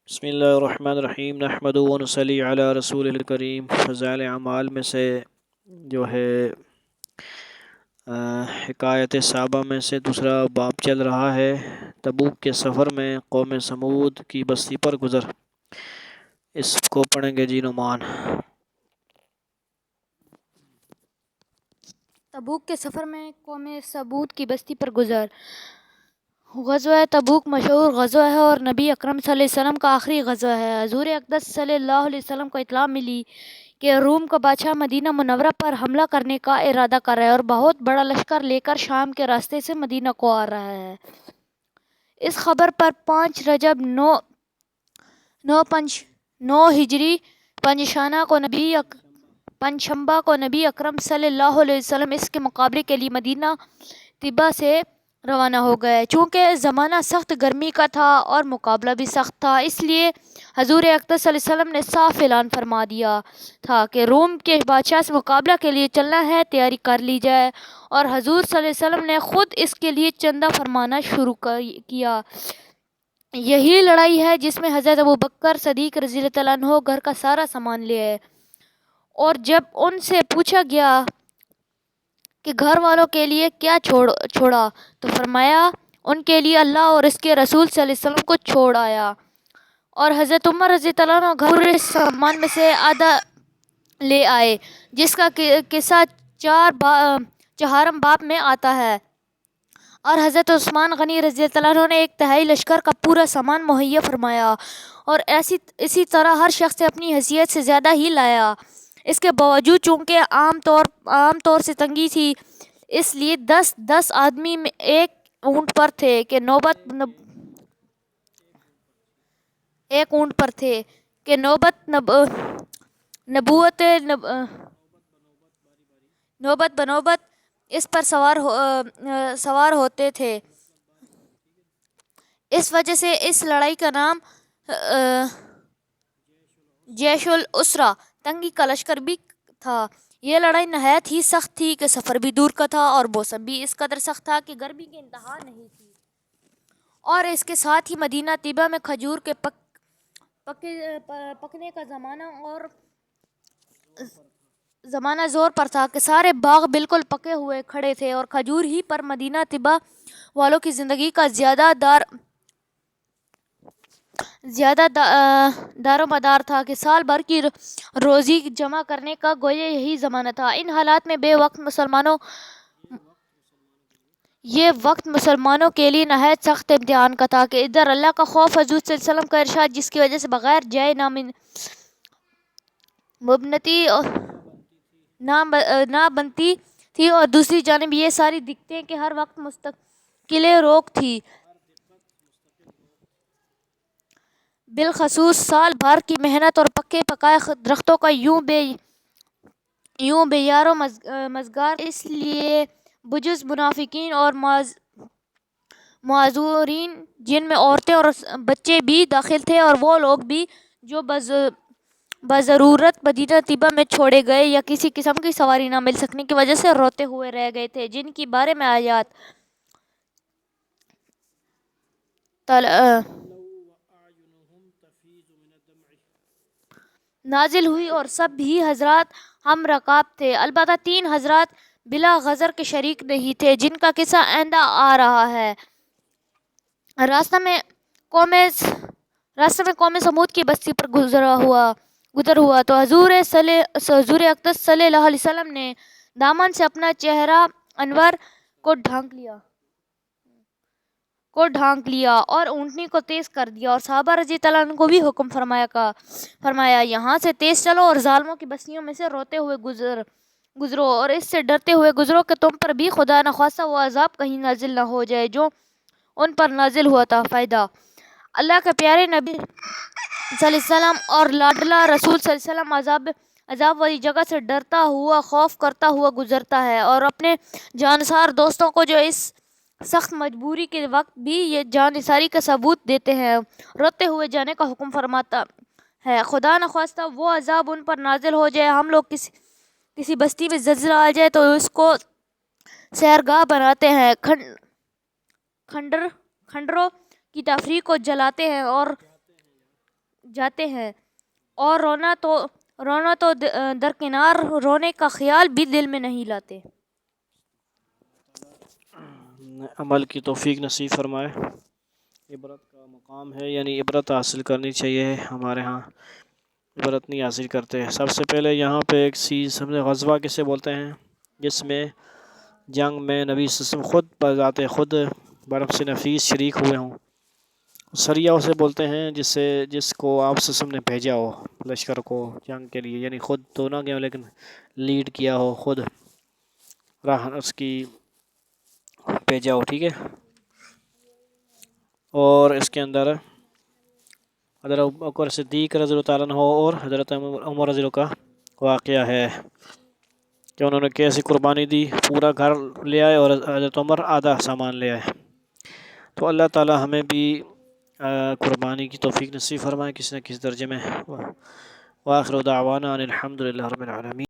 بسم اللہ الرحمن الرحیم نحمدہ و نصلی علی رسول الکریم۔ فضائل اعمال میں سے جو ہے حکایت صحابہ میں سے دوسرا باب چل رہا ہے۔ تبوک کے سفر میں قوم سمود کی بستی پر گزر، اس کو پڑھیں گے جی نعمان۔ تبوک کے سفر میں قوم سمود کی بستی پر گزر۔ غزوہ تبوک مشہور غزوہ ہے اور نبی اکرم صلی اللہ علیہ وسلم کا آخری غزوہ ہے۔ حضور اقدس صلی اللہ علیہ وسلم کو اطلاع ملی کہ روم کا بادشاہ مدینہ منورہ پر حملہ کرنے کا ارادہ کر رہا ہے اور بہت بڑا لشکر لے کر شام کے راستے سے مدینہ کو آ رہا ہے۔ اس خبر پر 5 رجب 9 ہجری پنجشنبہ کو نبی اکرم صلی اللہ علیہ وسلم اس کے مقابلے کے لیے مدینہ طیبہ سے روانہ ہو گئے۔ چونکہ زمانہ سخت گرمی کا تھا اور مقابلہ بھی سخت تھا، اس لیے حضور اقدس صلی اللہ علیہ وسلم نے صاف اعلان فرما دیا تھا کہ روم کے بادشاہ سے مقابلہ کے لیے چلنا ہے، تیاری کر لی جائے، اور حضور صلی اللہ علیہ وسلم نے خود اس کے لیے چندہ فرمانا شروع کیا۔ یہی لڑائی ہے جس میں حضرت ابوبکر صدیق رضی اللہ عنہ گھر کا سارا سامان لے آئے، اور جب ان سے پوچھا گیا کہ گھر والوں کے لیے کیا چھوڑا تو فرمایا ان کے لیے اللہ اور اس کے رسول صلی اللہ علیہ وسلم کو چھوڑ آیا۔ اور حضرت عمر رضی اللہ عنہ گھر پورے سامان میں سے آدھا لے آئے، جس کا قصہ چہارم باب میں آتا ہے۔ اور حضرت عثمان غنی رضی اللہ عنہ نے 1/3 لشکر کا پورا سامان مہیا فرمایا، اور اسی طرح ہر شخص اپنی حیثیت سے زیادہ ہی لایا۔ اس کے باوجود چونکہ عام طور سے تنگی تھی، اس لیے 10 آدمی ایک اونٹ پر تھے کہ نوبت بنوبت اس پر سوار ہوتے تھے۔ اس وجہ سے اس لڑائی کا نام جیش العسرہ تنگی کا لشکر بھی تھا۔ یہ لڑائی نہایت ہی سخت تھی کہ سفر بھی دور کا تھا اور موسم بھی اس قدر سخت تھا کہ گرمی کی انتہا نہیں تھی، اور اس کے ساتھ ہی مدینہ طیبہ میں کھجور کے پکنے کا زمانہ زور پر تھا کہ سارے باغ بالکل پکے ہوئے کھڑے تھے، اور کھجور ہی پر مدینہ طیبہ والوں کی زندگی کا زیادہ دار و مدار تھا کہ سال بھر کی روزی جمع کرنے کا گویا یہی زمانہ تھا۔ ان حالات میں یہ وقت مسلمانوں کے لیے نہایت سخت امتحان کا تھا کہ ادھر اللہ کا خوف، حضور صلی اللہ علیہ وسلم کا ارشاد جس کی وجہ سے بغیر جائے مبنتی نہ بنتی تھی، اور دوسری جانب یہ ساری دقتیں کہ ہر وقت مستقل روک تھی، بالخصوص سال بھر کی محنت اور پکے پکائے درختوں کا یوں بے یار و مزگار تھا۔ اس لیے بجز منافقین اور معذورین، جن میں عورتیں اور بچے بھی داخل تھے، اور وہ لوگ بھی جو بضرورت مدینہ طیبہ میں چھوڑے گئے یا کسی قسم کی سواری نہ مل سکنے کی وجہ سے روتے ہوئے رہ گئے تھے، جن کے بارے میں آیات نازل ہوئی، اور سب ہی حضرات ہم رکاب تھے، البتہ 3 حضرات بلا غزر کے شریک نہیں تھے، جن کا قصہ آئندہ آ رہا ہے۔ راستہ میں قوم سمود کی بستی پر گزر ہوا تو حضور اقدس صلی اللہ علیہ وسلم نے دامن سے اپنا چہرہ انور کو ڈھانک لیا اور اونٹنی کو تیز کر دیا، اور صحابہ رضی اللہ عنہ کو بھی حکم فرمایا یہاں سے تیز چلو اور ظالموں کی بستیوں میں سے روتے ہوئے گزرو، اور اس سے ڈرتے ہوئے گزرو کہ تم پر بھی خدا نخواستہ وہ عذاب کہیں نازل نہ ہو جائے جو ان پر نازل ہوا تھا۔ فائدہ: اللہ کے پیارے نبی صلی اللہ علیہ وسلم اور لاڈلا رسول صلی اللہ علیہ وسلم عذاب والی جگہ سے ڈرتا ہوا، خوف کرتا ہوا گزرتا ہے، اور اپنے جانثار دوستوں کو جو اس سخت مجبوری کے وقت بھی یہ جانثاری کا ثبوت دیتے ہیں، روتے ہوئے جانے کا حکم فرماتا ہے۔ خدا نخواستہ وہ عذاب ان پر نازل ہو جائے، ہم لوگ کسی بستی میں زلزلہ آ جائے تو اس کو سحرگاہ بناتے ہیں، کھنڈروں کی تفریح کو جلاتے ہیں، اور جاتے ہیں اور رونا تو درکنار رونے کا خیال بھی دل میں نہیں لاتے۔ عمل کی توفیق نصیب فرمائے۔ عبرت کا مقام ہے، یعنی عبرت حاصل کرنی چاہیے۔ ہمارے ہاں عبرت نہیں حاصل کرتے۔ سب سے پہلے یہاں پہ ایک چیز ہم نے غزوہ کسے بولتے ہیں؟ جس میں جنگ میں نبی صلی اللہ علیہ وسلم خود بذات خود برف نفیس شریک ہوئے ہوں۔ سریہ اسے بولتے ہیں جس کو آپ صلی اللہ علیہ وسلم نے بھیجا ہو لشکر کو جنگ کے لیے، یعنی خود تو نہ گیا لیکن لیڈ کیا ہو، خود راہ اس کی بھیجا ہو، ٹھیک ہے۔ اور اس کے اندر حضرت ابوبکر صدیق رضی اللہ تعالیٰ عنہ اور حضرت عمر رضی اللہ کا واقعہ ہے کہ انہوں نے کیسی قربانی دی، پورا گھر لے آئے اور حضرت عمر آدھا سامان لے آئے۔ تو اللہ تعالیٰ ہمیں بھی قربانی کی توفیق نصیب فرمائے کسی نہ کسی درجے میں۔ وآخر دعوانا ان الحمد للہ رب العالمین۔